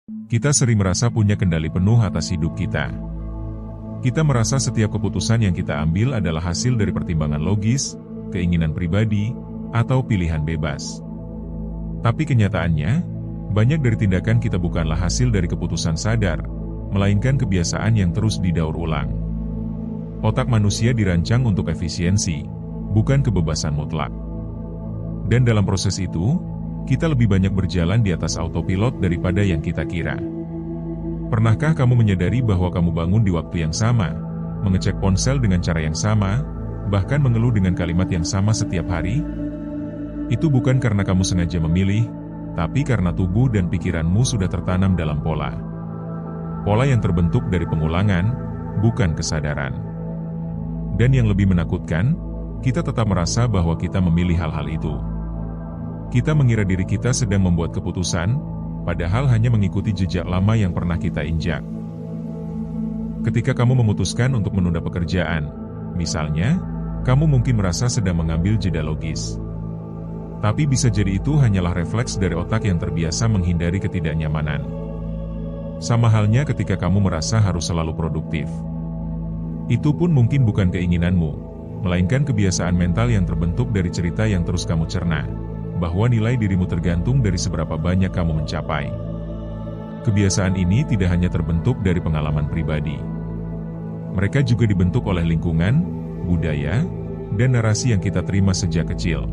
Kita sering merasa punya kendali penuh atas hidup kita. Kita merasa setiap keputusan yang kita ambil adalah hasil dari pertimbangan logis, keinginan pribadi, atau pilihan bebas. Tapi kenyataannya, banyak dari tindakan kita bukanlah hasil dari keputusan sadar, melainkan kebiasaan yang terus didaur ulang. Otak manusia dirancang untuk efisiensi, bukan kebebasan mutlak. Dan dalam proses itu, kita lebih banyak berjalan di atas autopilot daripada yang kita kira. Pernahkah kamu menyadari bahwa kamu bangun di waktu yang sama, mengecek ponsel dengan cara yang sama, bahkan mengeluh dengan kalimat yang sama setiap hari? Itu bukan karena kamu sengaja memilih, tapi karena tubuh dan pikiranmu sudah tertanam dalam pola. Pola yang terbentuk dari pengulangan, bukan kesadaran. Dan yang lebih menakutkan, kita tetap merasa bahwa kita memilih hal-hal itu. Kita mengira diri kita sedang membuat keputusan, padahal hanya mengikuti jejak lama yang pernah kita injak. Ketika kamu memutuskan untuk menunda pekerjaan, misalnya, kamu mungkin merasa sedang mengambil jeda logis. Tapi bisa jadi itu hanyalah refleks dari otak yang terbiasa menghindari ketidaknyamanan. Sama halnya ketika kamu merasa harus selalu produktif. Itu pun mungkin bukan keinginanmu, melainkan kebiasaan mental yang terbentuk dari cerita yang terus kamu cerna, bahwa nilai dirimu tergantung dari seberapa banyak kamu mencapai. Kebiasaan ini tidak hanya terbentuk dari pengalaman pribadi. Mereka juga dibentuk oleh lingkungan, budaya, dan narasi yang kita terima sejak kecil.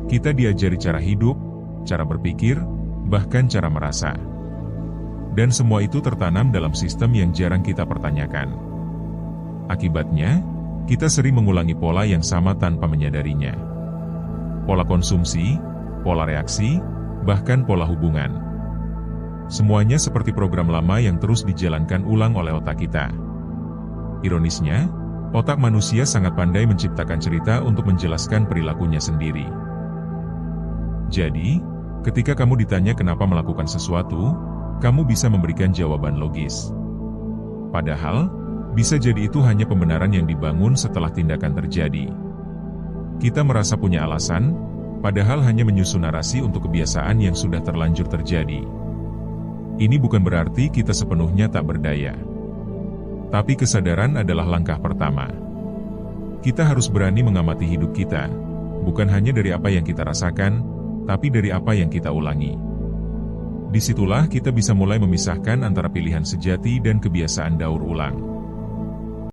Kita diajari cara hidup, cara berpikir, bahkan cara merasa. Dan semua itu tertanam dalam sistem yang jarang kita pertanyakan. Akibatnya, kita sering mengulangi pola yang sama tanpa menyadarinya. Pola konsumsi, pola reaksi, bahkan pola hubungan. Semuanya seperti program lama yang terus dijalankan ulang oleh otak kita. Ironisnya, otak manusia sangat pandai menciptakan cerita untuk menjelaskan perilakunya sendiri. Jadi, ketika kamu ditanya kenapa melakukan sesuatu, kamu bisa memberikan jawaban logis. Padahal, bisa jadi itu hanya pembenaran yang dibangun setelah tindakan terjadi. Kita merasa punya alasan, padahal hanya menyusun narasi untuk kebiasaan yang sudah terlanjur terjadi. Ini bukan berarti kita sepenuhnya tak berdaya. Tapi kesadaran adalah langkah pertama. Kita harus berani mengamati hidup kita, bukan hanya dari apa yang kita rasakan, tapi dari apa yang kita ulangi. Disitulah kita bisa mulai memisahkan antara pilihan sejati dan kebiasaan daur ulang.